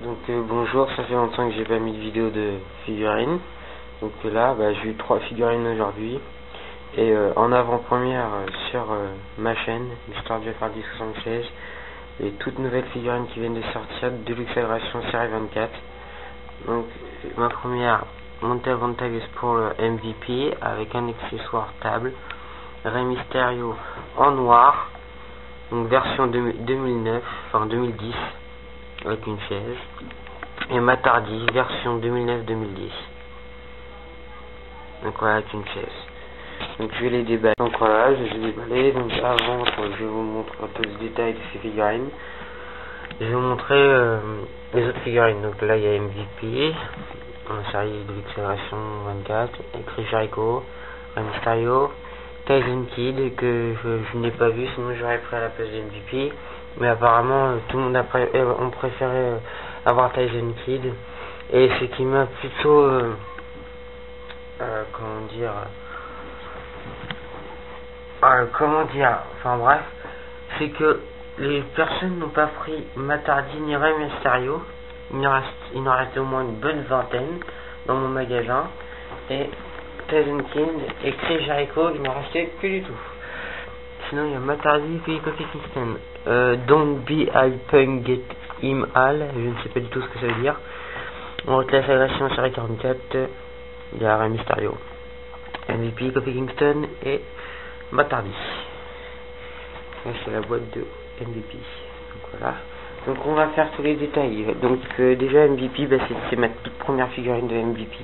Donc bonjour, ça fait longtemps que j'ai pas mis de vidéo de figurines. Donc là, j'ai eu 3 figurines aujourd'hui. Et en avant-première sur ma chaîne, l'histoire du Fardy 76, les toutes nouvelles figurines qui viennent de sortir, Deluxe Aggression série 24. Donc ma première, Montel Vontagus pour le MVP avec un accessoire table, Rey Mysterio en noir, donc version 2009, enfin 2010, avec une chaise, et Matt Hardy version 2009-2010, donc voilà, avec une chaise. Donc je vais les déballer. Donc voilà, je les ai déballés. Donc avant, je vais vous montrer un peu le détail de ces figurines. Je vais vous montrer les autres figurines. Donc là il y a MVP, en série de l'accélération 24, écrit Jericho, Rey Mysterio, Tyson Kidd que je n'ai pas vu, sinon j'aurais pris à la place de MVP. Mais apparemment tout le monde on préférait avoir Tyson Kidd. Et ce qui m'a plutôt enfin bref, c'est que les personnes n'ont pas pris Matt Hardy ni Rey Mysterio. Il en reste au moins une bonne vingtaine dans mon magasin. Et Tyson Kidd et Chris Jericho, il n'en restait plus du tout. Sinon il y a Matt Hardy et Kofi Kingston. Don't be hyping get him all, je ne sais pas du tout ce que ça veut dire. On reclasse l'agression série 44, il y a Rey Mysterio, MVP, Kofi Kingston et Matt Hardy. Là c'est la boîte de MVP. Donc voilà. Donc on va faire tous les détails. Donc déjà MVP, c'est ma toute première figurine de MVP.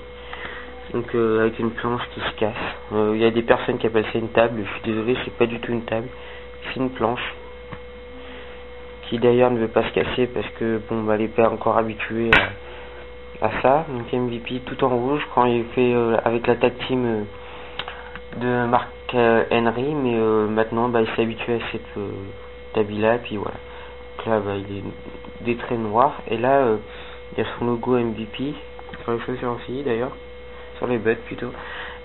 Donc avec une planche qui se casse. Il y a des personnes qui appellent ça une table. Je suis désolé, c'est pas du tout une table. C'est une planche qui d'ailleurs ne veut pas se casser parce que bon elle est pas encore habituée à ça. Donc MVP tout en rouge quand il fait avec la tag team de Mark Henry, mais maintenant il s'est habitué à cette taille là, et puis voilà. Donc là il est des traits noirs et là il y a son logo MVP sur les chaussures aussi d'ailleurs, sur les bottes plutôt.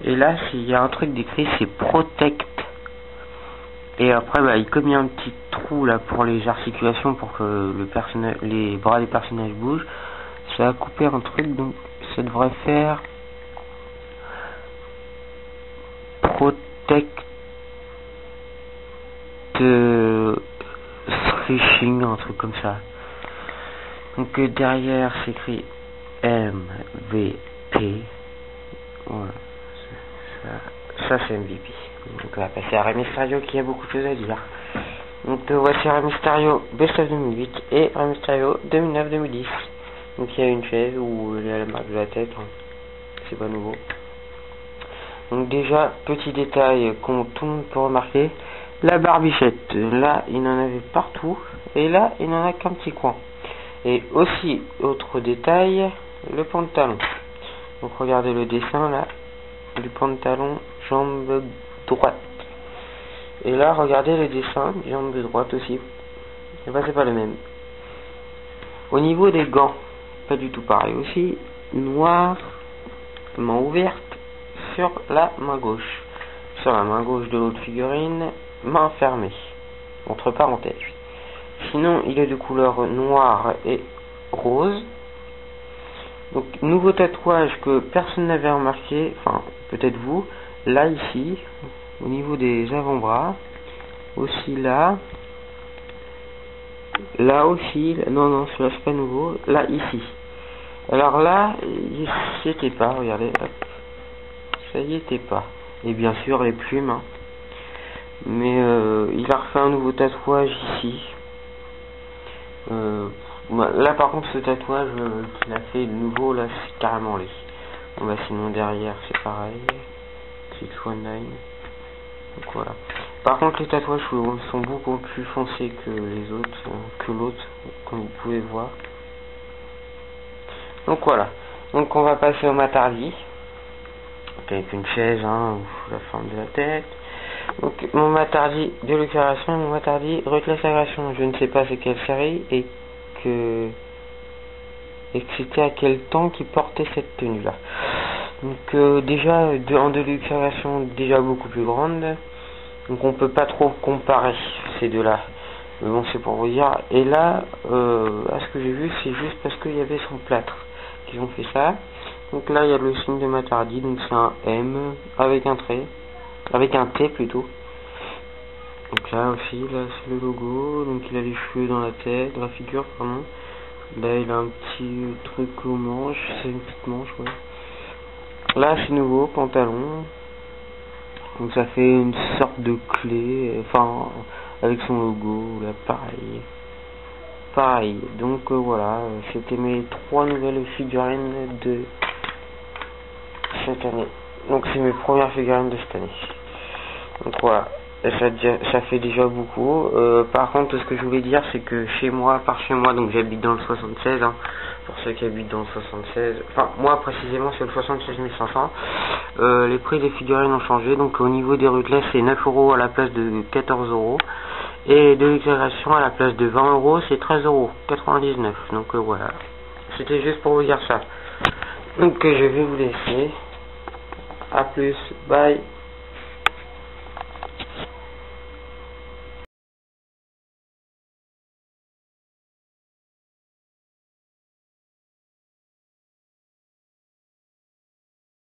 Et là il y a un truc décrit, c'est Protect. Et après comme il y a un petit trou là pour les articulations pour que les bras des personnages bougent, ça a coupé un truc, donc ça devrait faire Protect Stretching, un truc comme ça. Donc derrière c'est écrit MVP. Voilà, ça c'est MVP. Donc on va passer à Rey Mysterio qui a beaucoup de choses à dire. Donc voici Rey Mysterio Best of 2008 et Rey Mysterio 2009-2010. Donc il y a une chaise où il y a la marque de la tête, hein. C'est pas nouveau. Donc déjà, petit détail qu'on tout le monde peut remarquer, la barbichette, là il en avait partout, et là il n'en a qu'un petit coin. Et aussi, autre détail, le pantalon. Donc regardez le dessin là, du pantalon jambe droite. Et là regardez le dessin, jambe droite aussi. Et c'est pas le même. Au niveau des gants, pas du tout pareil aussi, noir, main ouverte, sur la main gauche. Sur la main gauche de l'autre figurine, main fermée, entre parenthèses. Sinon, il est de couleur noire et rose. Donc, nouveau tatouage que personne n'avait remarqué, enfin, peut-être vous, là, ici, au niveau des avant-bras, aussi là, là aussi, non, celui-là c'est pas nouveau, là, ici. Alors là, il était pas, regardez, hop. Ça y était pas. Et bien sûr les plumes, hein. Mais il a refait un nouveau tatouage ici. Là par contre ce tatouage qu'il a fait de nouveau là c'est carrément lui. Bon, sinon derrière c'est pareil, 619. Donc voilà. Par contre les tatouages sont beaucoup plus foncés que les autres, que l'autre, comme vous pouvez voir. Donc voilà. Donc on va passer au Matt Hardy. Avec une chaise, hein, la forme de la tête. Donc mon Matt Hardy de l'opération et mon Matt Hardy reclasse l'agression. Je ne sais pas c'est quelle série et que c'était à quel temps qu'il portait cette tenue là. Donc déjà en Deluxe Aggression déjà beaucoup plus grande. Donc on peut pas trop comparer ces deux là. Mais bon, c'est pour vous dire. Et là, à ce que j'ai vu, c'est juste parce qu'il y avait son plâtre qu'ils ont fait ça. Donc là, il y a le signe de Matardi, donc c'est un M avec un trait, avec un T plutôt. Donc là aussi, là c'est le logo, donc il a les cheveux dans la tête, dans la figure, pardon. Là il a un petit truc aux manches, c'est une petite manche, ouais. Là c'est nouveau, pantalon. Donc ça fait une sorte de clé, enfin, avec son logo, là pareil. Pareil, donc voilà, c'était mes 3 nouvelles figurines de cette année. Donc c'est mes premières figurines de cette année. Donc voilà. Ça fait déjà beaucoup. Par contre, ce que je voulais dire, c'est que chez moi, donc j'habite dans le 76, hein, pour ceux qui habitent dans le 76, enfin, moi précisément, c'est le 76 500. Les prix des figurines ont changé, donc au niveau des Ruthless, c'est 9 € à la place de 14 €. Et de l'exagération, à la place de 20 €, c'est 13,99 €. Donc voilà. C'était juste pour vous dire ça. Donc je vais vous laisser. A plus. Bye.